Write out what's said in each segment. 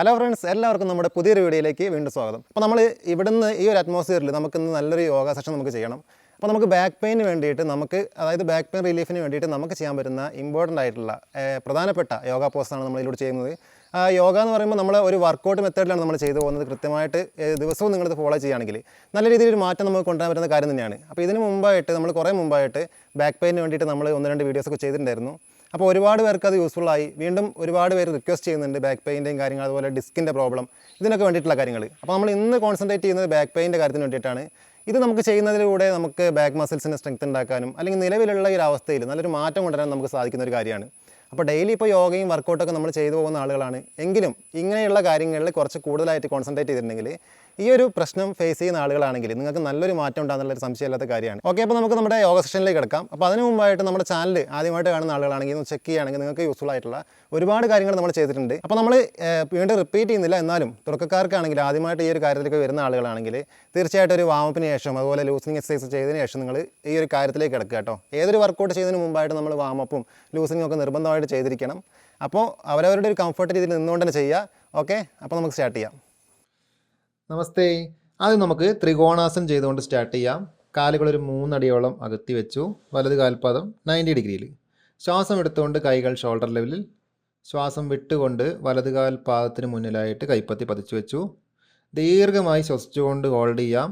Hello friends, എല്ലാവർക്കും നമ്മുടെ പുതിയൊരു വീഡിയോയിലേക്ക് വീണ്ടും സ്വാഗതം. അപ്പോൾ നമ്മൾ ഇവിടുന്ന് ഈ ഒരു അറ്റ്മോസ്ഫിയറിൽ നമുക്കിന്ന് നല്ലൊരു യോഗ സെഷൻ നമുക്ക് ചെയ്യണം. അപ്പോൾ നമുക്ക് ബാക്ക് പെയിന് വേണ്ടിയിട്ട് അതായത് ബാക്ക് പെയിൻ റിലീഫിന് വേണ്ടിയിട്ട് നമുക്ക് ചെയ്യാൻ പറ്റുന്ന ഇമ്പോർട്ടൻ്റ് ആയിട്ടുള്ള പ്രധാനപ്പെട്ട യോഗ പോസ്റ്റാണ് നമ്മളിതിലൂടെ ചെയ്യുന്നത്. യോഗ എന്ന് പറയുമ്പോൾ നമ്മൾ ഒരു വർക്കൗട്ട് മെത്തേഡിലാണ് നമ്മൾ ചെയ്തു പോകുന്നത്. കൃത്യമായിട്ട് ദിവസവും നിങ്ങളിത് ഫോളോ ചെയ്യുകയാണെങ്കിൽ നല്ല രീതിയിൽ ഒരു മാറ്റം നമുക്ക് കൊണ്ടുവരാൻ പറ്റുന്ന കാര്യം തന്നെയാണ്. അപ്പോൾ ഇതിന് മുമ്പായിട്ട് നമ്മൾ കുറേ മുമ്പായിട്ട് ബാക്ക് പെയിന് വേണ്ടിയിട്ട് നമ്മൾ 1-2 വീഡിയോസൊക്കെ ചെയ്തിട്ടുണ്ടായിരുന്നു. അപ്പോൾ ഒരുപാട് പേർക്ക് അത് യൂസ്ഫുള്ളായി. വീണ്ടും ഒരുപാട് പേര് റിക്വസ്റ്റ് ചെയ്യുന്നുണ്ട് ബാക്ക് പെയിൻ്റെയും കാര്യങ്ങൾ, അതുപോലെ ഡിസ്കിൻ്റെ പ്രോബ്ലം, ഇതിനൊക്കെ വേണ്ടിയിട്ടുള്ള കാര്യങ്ങൾ. അപ്പോൾ നമ്മൾ ഇന്ന് കോൺസെൻട്രേറ്റ് ചെയ്യുന്നത് ബാക്ക് പെയിൻ്റെ കാര്യത്തിന് വേണ്ടിയിട്ടാണ്. ഇത് നമുക്ക് ചെയ്യുന്നതിലൂടെ നമുക്ക് ബാക്ക് മസിൽസിനെ സ്ട്രെങ്ത് ഉണ്ടാക്കാനും അല്ലെങ്കിൽ നിലവിലുള്ള ഈ ഒരു അവസ്ഥയിൽ നല്ലൊരു മാറ്റം കൊണ്ടുവരാൻ നമുക്ക് സാധിക്കുന്ന ഒരു കാര്യമാണ്. അപ്പോൾ ഡെയിലി ഇപ്പോൾ യോഗയും വർക്കൗട്ടൊക്കെ നമ്മൾ ചെയ്തു പോകുന്ന ആളുകളാണ്. എങ്കിലും ഇങ്ങനെയുള്ള കാര്യങ്ങളിൽ കുറച്ച് കൂടുതലായിട്ട് കോൺസെൻട്രേറ്റ് ചെയ്തിട്ടുണ്ടെങ്കിൽ ഈ ഒരു പ്രശ്നം ഫേസ് ചെയ്യുന്ന ആളുകളാണെങ്കിൽ നിങ്ങൾക്ക് നല്ലൊരു മാറ്റം ഉണ്ടാകുന്നുള്ളൊരു സംശയമില്ലാത്ത കാര്യമാണ്. ഓക്കെ, അപ്പോൾ നമുക്ക് നമ്മുടെ യോഗ സെഷനിലേക്ക് കിടക്കാം. അപ്പോൾ അതിന് മുമ്പായിട്ട് നമ്മുടെ ചാനൽ ആദ്യമായിട്ട് കാണുന്ന ആളുകളാണെങ്കിൽ ഒന്ന് ചെക്ക് ചെയ്യുകയാണെങ്കിൽ നിങ്ങൾക്ക് യൂസ്ഫുൾ ആയിട്ടുള്ള ഒരുപാട് കാര്യങ്ങൾ നമ്മൾ ചെയ്തിട്ടുണ്ട്. അപ്പോൾ നമ്മൾ വീണ്ടും റിപ്പീറ്റ് ചെയ്യുന്നില്ല. എന്നാലും തുടക്കക്കാർക്കാണെങ്കിൽ ആദ്യമായിട്ട് ഈ ഒരു കാര്യത്തിലേക്ക് വരുന്ന ആളുകളാണെങ്കിൽ തീർച്ചയായിട്ടും ഒരു വാമപ്പിന് ശേഷം അതുപോലെ ലൂസിനിങ് എക്സസൈസ് ചെയ്തതിന് ശേഷം നിങ്ങൾ ഈ ഒരു കാര്യത്തിലേക്ക് കിടക്കുക കേട്ടോ. ഏതൊരു വർക്കൗട്ട് ചെയ്യുന്നതിന് മുമ്പായിട്ട് നമ്മൾ വാമപ്പും ലൂസിനിങ്ങും ഒക്കെ നിർബന്ധമായിട്ട് ചെയ്തിരിക്കണം. അപ്പോൾ അവരവരുടെ ഒരു കംഫർട്ട് രീതിയിൽ നിന്നുകൊണ്ട് തന്നെ ചെയ്യുക. ഓക്കെ, അപ്പോൾ നമുക്ക് സ്റ്റാർട്ട് ചെയ്യാം. നമസ്തേ. ആദ്യം നമുക്ക് ത്രികോണാസനം ചെയ്തുകൊണ്ട് സ്റ്റാർട്ട് ചെയ്യാം. കാലുകളൊരു 3 അടിയോളം അകത്തി വെച്ചു. വലത് കാൽപാദം 90 ഡിഗ്രിയിൽ. ശ്വാസം എടുത്തുകൊണ്ട് കൈകൾ ഷോൾഡർ ലെവലിൽ. ശ്വാസം വിട്ടുകൊണ്ട് വലത് കാൽപാദത്തിന് മുന്നിലായിട്ട് കൈപ്പത്തി പതിച്ചു വെച്ചു. ദീർഘമായി ശ്വസിച്ചുകൊണ്ട് ഹോൾഡ് ചെയ്യാം.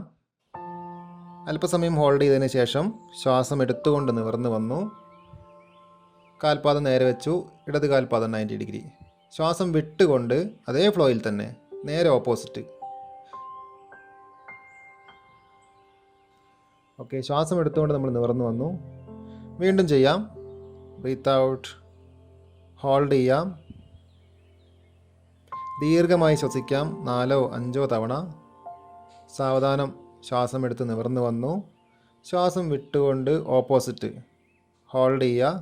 അല്പസമയം ഹോൾഡ് ചെയ്തതിന് ശേഷം ശ്വാസം എടുത്തുകൊണ്ട് നിവർന്ന് വന്നു. കാൽപാദം നേരെ വെച്ചു. ഇടത് കാൽപാദം 90 ഡിഗ്രി. ശ്വാസം വിട്ടുകൊണ്ട് അതേ ഫ്ലോയിൽ തന്നെ നേരെ ഓപ്പോസിറ്റ്. ഓക്കെ, ശ്വാസം എടുത്തുകൊണ്ട് നമ്മൾ നിവർന്ന് വന്നു. വീണ്ടും ചെയ്യാം. ബ്രീത്ത് ഔട്ട്, ഹോൾഡ് ചെയ്യാം. ദീർഘമായി ശ്വസിക്കാം 4-5 തവണ. സാവധാനം ശ്വാസം എടുത്ത് നിവർന്ന് വന്നു. ശ്വാസം വിട്ടുകൊണ്ട് ഓപ്പോസിറ്റ് ഹോൾഡ് ചെയ്യുക.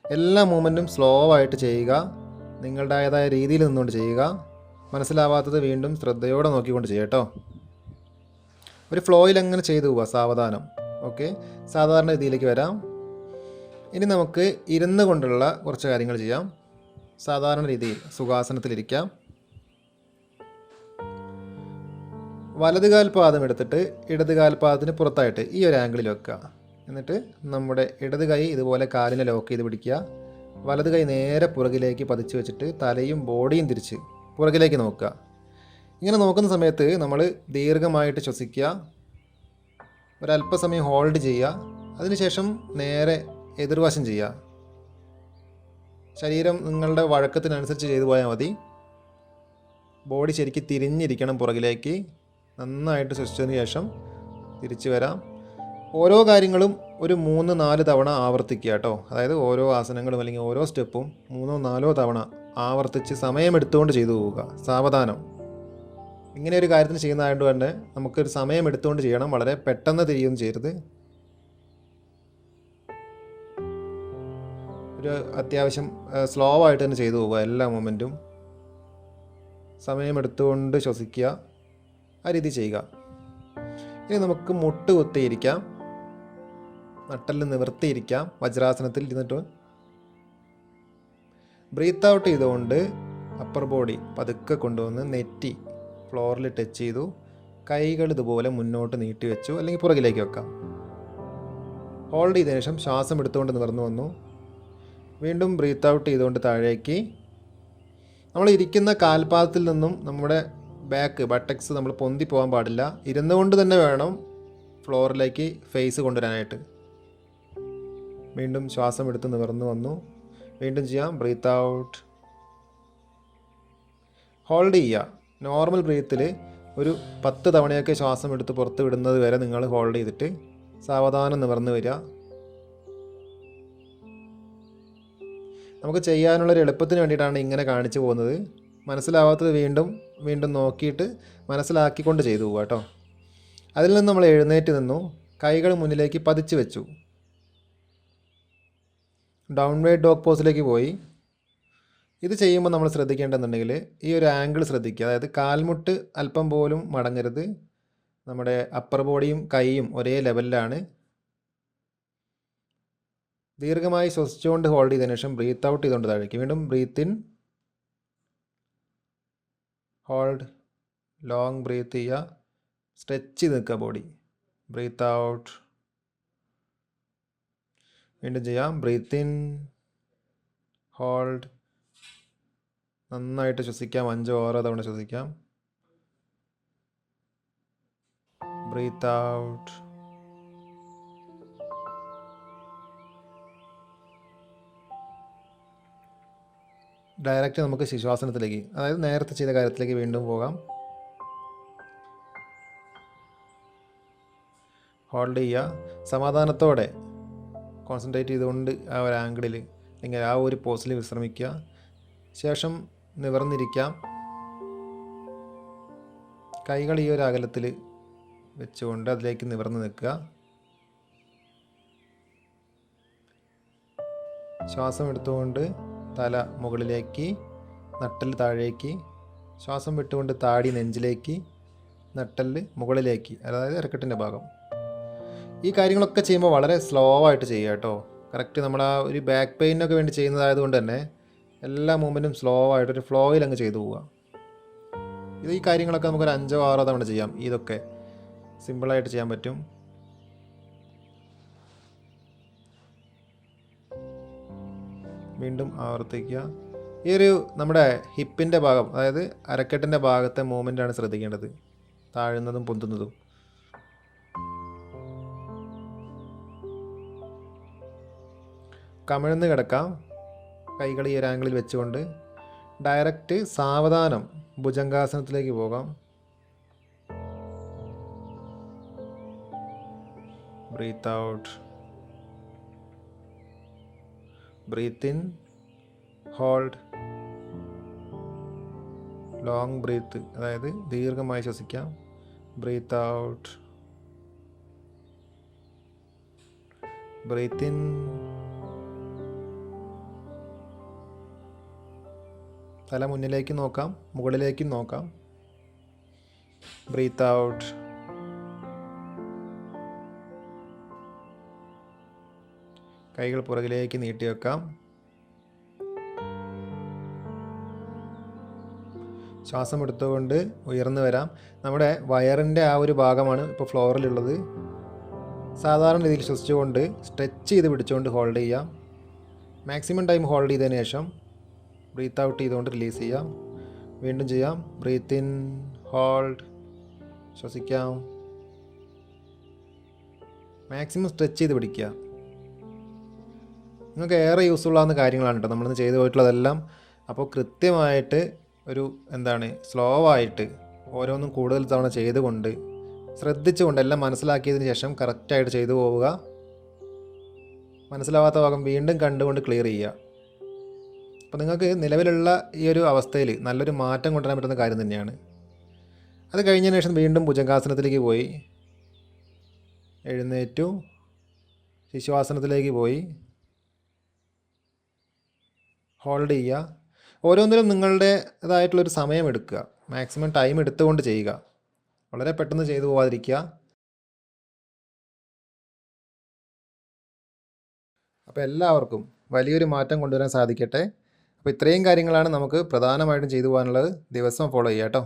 എല്ലാ മൂവ്മെൻറ്റും സ്ലോ ആയിട്ട് ചെയ്യുക. നിങ്ങളുടേതായ രീതിയിൽ നിന്നുകൊണ്ട് ചെയ്യുക. മനസ്സിലാവാത്തത് വീണ്ടും ശ്രദ്ധയോടെ നോക്കിക്കൊണ്ട് ചെയ്യട്ടോ. ഒരു ഫ്ലോയിൽ അങ്ങനെ ചെയ്തു പോവുക സാവധാനം. ഓക്കെ, സാധാരണ രീതിയിലേക്ക് വരാം. ഇനി നമുക്ക് ഇരുന്ന് കൊണ്ടുള്ള കുറച്ച് കാര്യങ്ങൾ ചെയ്യാം. സാധാരണ രീതിയിൽ സുഖാസനത്തിലിരിക്കാം. വലത് കാൽപാദം എടുത്തിട്ട് ഇടത് കാൽപാദത്തിന് പുറത്തായിട്ട് ഈ ഒരു ആംഗിളിൽ വെക്കുക. എന്നിട്ട് നമ്മുടെ ഇടത് കൈ ഇതുപോലെ കാലിനെ ലോക്ക് ചെയ്ത് പിടിക്കുക. വലത് കൈ നേരെ പുറകിലേക്ക് പതിച്ച് വെച്ചിട്ട് തലയും ബോഡിയും തിരിച്ച് പുറകിലേക്ക് നോക്കുക. ഇങ്ങനെ നോക്കുന്ന സമയത്ത് നമ്മൾ ദീർഘമായിട്ട് ശ്വസിക്കുക. ഒരല്പസമയം ഹോൾഡ് ചെയ്യുക. അതിനുശേഷം നേരെ എതിർവശം ചെയ്യുക. ശരീരം നിങ്ങളുടെ വഴക്കത്തിനനുസരിച്ച് ചെയ്തു പോയാൽ മതി. ബോഡി ശരിക്കും തിരിഞ്ഞിരിക്കണം പുറകിലേക്ക്. നന്നായിട്ട് ശ്വസിച്ചതിന് ശേഷം തിരിച്ചു വരാം. ഓരോ കാര്യങ്ങളും ഒരു 3-4 തവണ ആവർത്തിക്കുക കേട്ടോ. അതായത് ഓരോ ആസനങ്ങളും അല്ലെങ്കിൽ ഓരോ സ്റ്റെപ്പും 3-4 തവണ ആവർത്തിച്ച് സമയമെടുത്തുകൊണ്ട് ചെയ്തു പോവുക. സാവധാനം. ഇങ്ങനെ ഒരു കാര്യത്തിന് ചെയ്യുന്നതായതുകൊണ്ട് തന്നെ നമുക്കൊരു സമയം എടുത്തുകൊണ്ട് ചെയ്യണം. വളരെ പെട്ടെന്ന് തിരിയൊന്നും ചെയ്യരുത്. ഒരു അത്യാവശ്യം സ്ലോ ആയിട്ട് തന്നെ ചെയ്തു പോവുക. എല്ലാ മൊമെൻറ്റും സമയമെടുത്തുകൊണ്ട് ശ്വസിക്കുക. ആ രീതി ചെയ്യുക. ഇനി നമുക്ക് മുട്ട് കുത്തിയിരിക്കാം. നട്ടെല്ല് നിവർത്തിയിരിക്കാം. വജ്രാസനത്തിൽ ഇരുന്നിട്ട് ബ്രീത്ത് ഔട്ട് ചെയ്തുകൊണ്ട് അപ്പർ ബോഡി പതുക്കെ കൊണ്ടുവന്ന് നെറ്റി ഫ്ലോറിൽ ടച്ച് ചെയ്തു. കൈകൾ ഇതുപോലെ മുന്നോട്ട് നീട്ടി വെച്ചു, അല്ലെങ്കിൽ പുറകിലേക്ക് വെക്കാം. ഹോൾഡ് ചെയ്തതിനു ശേഷം ശ്വാസം എടുത്തുകൊണ്ട് നിവർന്നു വന്നു. വീണ്ടും ബ്രീത്ത് ഔട്ട് ചെയ്തുകൊണ്ട് താഴേക്ക്. നമ്മൾ ഇരിക്കുന്ന കാൽപാദത്തിൽ നിന്നും നമ്മുടെ ബട്ടക്സ് നമ്മൾ പൊന്തി പോകാൻ പാടില്ല. ഇരുന്നുകൊണ്ട് തന്നെ വേണം ഫ്ലോറിലേക്ക് ഫേസ് കൊണ്ടുവരാനായിട്ട്. വീണ്ടും ശ്വാസം എടുത്ത് നിവർന്നു വന്നു. വീണ്ടും ചെയ്യാം. ബ്രീത്ത് ഔട്ട്, ഹോൾഡ് ചെയ്യുക. നോർമൽ ബ്രീത്തിൽ ഒരു 10 തവണയൊക്കെ ശ്വാസം എടുത്ത് പുറത്ത് വിടുന്നത് വരെ നിങ്ങൾ ഹോൾഡ് ചെയ്തിട്ട് സാവധാനം നിവർന്ന് വരിക. നമുക്ക് ചെയ്യാനുള്ളൊരു എളുപ്പത്തിന് വേണ്ടിയിട്ടാണ് ഇങ്ങനെ കാണിച്ചു പോകുന്നത്. മനസ്സിലാവാത്തത് വീണ്ടും വീണ്ടും നോക്കിയിട്ട് മനസ്സിലാക്കിക്കൊണ്ട് ചെയ്തു പോവുക കേട്ടോ. അതിൽ നിന്ന് നമ്മൾ എഴുന്നേറ്റ് നിന്നു. കൈകൾ മുന്നിലേക്ക് പതിച്ച് വെച്ചു. ഡൗൺവേർഡ് ഡോഗ് പോസിലേക്ക് പോയി. ഇത് ചെയ്യുമ്പോൾ നമ്മൾ ശ്രദ്ധിക്കേണ്ടതെന്നുണ്ടെങ്കിൽ ഈ ഒരു ആംഗിൾ ശ്രദ്ധിക്കുക. അതായത് കാൽമുട്ട് അല്പം പോലും മടങ്ങരുത്. നമ്മുടെ അപ്പർ ബോഡിയും കൈയും ഒരേ ലെവലിലാണ്. ദീർഘമായി ശ്വസിച്ചുകൊണ്ട് ഹോൾഡ് ചെയ്തതിനു ശേഷം ബ്രീത്ത് ഔട്ട് ചെയ്തുകൊണ്ട് താഴേക്ക്. വീണ്ടും breath in, hold, long breath ചെയ്യുക, സ്ട്രെച്ച് ചെയ്ത് നിൽക്കുക ബോഡി. ബ്രീത്ത് ഔട്ട്, വീണ്ടും ചെയ്യാം. ബ്രീത്ത് ഇൻ, ഹോൾഡ്, നന്നായിട്ട് ശ്വസിക്കാം. 5-6 തവണ ശ്വസിക്കാം. Breath out. ഡയറക്റ്റ് നമുക്ക് ശിശുവാസനത്തിലേക്ക്, അതായത് നേരത്തെ ചെയ്ത കാര്യത്തിലേക്ക് വീണ്ടും പോകാം. ഹോൾഡ് ചെയ്യുക. സമാധാനത്തോടെ കോൺസെൻട്രേറ്റ് ചെയ്തുകൊണ്ട് ആ ഒരു ആംഗിളിൽ അല്ലെങ്കിൽ ആ ഒരു പോസിൽ വിശ്രമിക്കുക. ശേഷം നിവർന്നിരിക്കാം. കൈകൾ ഈ ഒരു അകലത്തിൽ വെച്ചുകൊണ്ട് അതിലേക്ക് നിവർന്ന് നിൽക്കുക. ശ്വാസം എടുത്തുകൊണ്ട് തല മുകളിലേക്ക്, നട്ടെല്ല് താഴേക്ക്. ശ്വാസം വിട്ടുകൊണ്ട് താടി നെഞ്ചിലേക്ക്, നട്ടെല്ല് മുകളിലേക്ക്, അതായത് ഇറക്കട്ടിൻ്റെ ഭാഗം. ഈ കാര്യങ്ങളൊക്കെ ചെയ്യുമ്പോൾ വളരെ സ്ലോ ആയിട്ട് ചെയ്യുക കേട്ടോ. കറക്റ്റ് നമ്മൾ ആ ഒരു ബാക്ക് പെയിനൊക്കെ വേണ്ടി ചെയ്യുന്നതായതുകൊണ്ട് തന്നെ എല്ലാ മൂവ്മെൻറ്റും സ്ലോ ആയിട്ടൊരു ഫ്ലോയിൽ അങ്ങ് ചെയ്തു പോവുക. ഈ കാര്യങ്ങളൊക്കെ നമുക്കൊരു 5-6 തവണ ചെയ്യാം. ഇതൊക്കെ സിമ്പിളായിട്ട് ചെയ്യാൻ പറ്റും. വീണ്ടും ആവർത്തിക്കുക. ഈ ഒരു നമ്മുടെ ഹിപ്പിൻ്റെ ഭാഗം, അതായത് അരക്കെട്ടിൻ്റെ ഭാഗത്തെ മൂവ്മെൻറ്റാണ് ശ്രദ്ധിക്കേണ്ടത്, താഴുന്നതും പൊന്തുന്നതും. കമിഴ്ന്ന് കിടക്കാം. കൈകൾ ഈ ഒരു ആംഗിളിൽ വെച്ചുകൊണ്ട് ഡയറക്റ്റ് സാവധാനം ഭുജംഗാസനത്തിലേക്ക് പോകാം. Breath out, breath in, hold, long breath, അതായത് ദീർഘമായി ശ്വസിക്കാം. ബ്രീത്ത് ഔട്ട്, ബ്രീത്ത് ഇൻ, തല മുന്നിലേക്ക് നോക്കാം, മുകളിലേക്കും നോക്കാം. ബ്രീത്ത് ഔട്ട്, കൈകൾ പുറകിലേക്ക് നീട്ടി വെക്കാം. ശ്വാസം എടുത്തുകൊണ്ട് ഉയർന്നു വരാം. നമ്മുടെ വയറിൻ്റെ ആ ഒരു ഭാഗമാണ് ഇപ്പോൾ ഫ്ലോറിലുള്ളത്. സാധാരണ രീതിയിൽ ശ്വസിച്ചുകൊണ്ട് സ്ട്രെച്ച് ചെയ്ത് പിടിച്ചുകൊണ്ട് ഹോൾഡ് ചെയ്യാം. മാക്സിമം ടൈം ഹോൾഡ് ചെയ്തതിന് ശേഷം ബ്രീത്ത് ഔട്ട് ചെയ്തുകൊണ്ട് റിലീസ് ചെയ്യാം. വീണ്ടും ചെയ്യാം. ബ്രീത്ത് ഇൻ, ഹോൾഡ്, ശ്വസിക്കാം. മാക്സിമം സ്ട്രെച്ച് ചെയ്ത് പിടിക്കുക. നിങ്ങൾക്ക് ഏറെ യൂസ്ഫുൾ ആവുന്ന കാര്യങ്ങളാണ് കേട്ടോ നമ്മളിന്ന് ചെയ്തു പോയിട്ടുള്ളതെല്ലാം. അപ്പോൾ കൃത്യമായിട്ട് ഒരു സ്ലോ ആയിട്ട് ഓരോന്നും കൂടുതൽ തവണ ചെയ്തുകൊണ്ട് ശ്രദ്ധിച്ചുകൊണ്ട് എല്ലാം മനസ്സിലാക്കിയതിന് ശേഷം കറക്റ്റായിട്ട് ചെയ്തു പോവുക. മനസ്സിലാവാത്ത ഭാഗം വീണ്ടും കണ്ടുകൊണ്ട് ക്ലിയർ ചെയ്യുക. അപ്പോൾ നിങ്ങൾക്ക് നിലവിലുള്ള ഈ ഒരു അവസ്ഥയിൽ നല്ലൊരു മാറ്റം കൊണ്ടുവരാൻ പറ്റുന്ന കാര്യം തന്നെയാണ്. അത് കഴിഞ്ഞതിന് ശേഷം വീണ്ടും ഭുജംഗാസനത്തിലേക്ക് പോയി, എഴുന്നേറ്റു, ശിശുവാസനത്തിലേക്ക് പോയി, ഹോൾഡ് ചെയ്യുക. ഓരോന്നിലും നിങ്ങളുടേതായിട്ടുള്ളൊരു സമയം എടുക്കുക. മാക്സിമം ടൈം എടുത്തുകൊണ്ട് ചെയ്യുക. വളരെ പെട്ടെന്ന് ചെയ്തു പോകാതിരിക്കുക. അപ്പോൾ എല്ലാവർക്കും വലിയൊരു മാറ്റം കൊണ്ടുവരാൻ സാധിക്കട്ടെ. അപ്പോൾ ഇത്രയും കാര്യങ്ങളാണ് നമുക്ക് പ്രധാനമായിട്ടും ചെയ്തു പോകാനുള്ളത്. ദിവസം ഫോളോ ചെയ്യുക കേട്ടോ.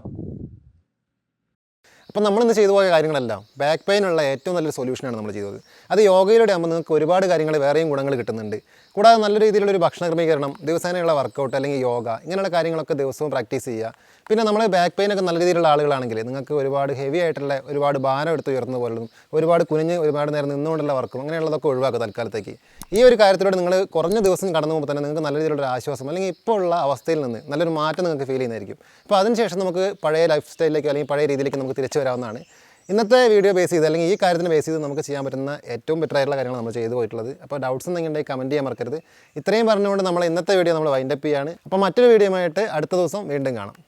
അപ്പോൾ നമ്മളിന്ന് ചെയ്തു പോയ കാര്യങ്ങളെല്ലാം ബാക്ക് പെയിനുള്ള ഏറ്റവും നല്ലൊരു സൊല്യൂഷനാണ് നമ്മൾ ചെയ്തത്. അത് യോഗയിലൂടെ ആകുമ്പോൾ നിങ്ങൾക്ക് ഒരുപാട് കാര്യങ്ങൾ വേറെയും ഗുണങ്ങൾ കിട്ടുന്നുണ്ട്. കൂടാതെ നല്ല രീതിയിലുള്ളൊരു ഭക്ഷണ ക്രമീകരണം, ദിവസേനയുള്ള വർക്കൗട്ട് അല്ലെങ്കിൽ യോഗ, ഇങ്ങനെയുള്ള കാര്യങ്ങളൊക്കെ ദിവസവും പ്രാക്ടീസ് ചെയ്യുക. പിന്നെ നമ്മൾ ബാക്ക് പെയിനൊക്കെ നല്ല രീതിയിലുള്ള ആളുകളാണെങ്കിൽ നിങ്ങൾക്ക് ഒരുപാട് ഹെവി ആയിട്ടുള്ള ഒരുപാട് ഭാരം എടുത്ത് ഉയർന്ന പോലും ഒരുപാട് കുനിഞ്ഞ് ഒരുപാട് നേരം നിന്നുകൊണ്ടുള്ള വർക്കും അങ്ങനെയുള്ളതൊക്കെ ഒഴിവാക്കുക തൽക്കാലത്തേക്ക്. ഈ ഒരു കാര്യത്തിലൂടെ നിങ്ങൾ കുറഞ്ഞ ദിവസം കടന്നു പോകുമ്പോൾ തന്നെ നിങ്ങൾക്ക് നല്ല രീതിയിലുള്ള ആശ്വാസം അല്ലെങ്കിൽ ഇപ്പോൾ ഉള്ള അവസ്ഥയിൽ നിന്ന് നല്ലൊരു മാറ്റം നിങ്ങൾക്ക് ഫീൽ ചെയ്യുന്നതായിരിക്കും. അപ്പോൾ അതിനുശേഷം നമുക്ക് പഴയ ലൈഫ് സ്റ്റൈലിലേക്ക് അല്ലെങ്കിൽ പഴയ രീതിയിലേക്ക് നമുക്ക് തിരിച്ചു വരാവുന്നതാണ്. ഇന്നത്തെ വീഡിയോ ബേസ് ചെയ്ത് അല്ലെങ്കിൽ ഈ കാര്യത്തിന് ബേസ് ചെയ്ത് നമുക്ക് ചെയ്യാൻ പറ്റുന്ന ഏറ്റവും ബെറ്റർ ആയിട്ടുള്ള കാര്യങ്ങൾ നമ്മൾ ചെയ്തു പോയിട്ടുള്ളത്. അപ്പോൾ ഡൗട്ട്സ് എന്തെങ്കിലും ഉണ്ടെങ്കിൽ കമൻറ്റ് ചെയ്യാൻ മറക്കരുത്. ഇത്രയും പറഞ്ഞുകൊണ്ട് നമ്മൾ ഇന്നത്തെ വീഡിയോ നമ്മൾ വൈൻഡപ്പ് ചെയ്യുകയാണ്. അപ്പോൾ മറ്റൊരു വീഡിയോ ആയിട്ട് അടുത്ത ദിവസം വീണ്ടും കാണാം.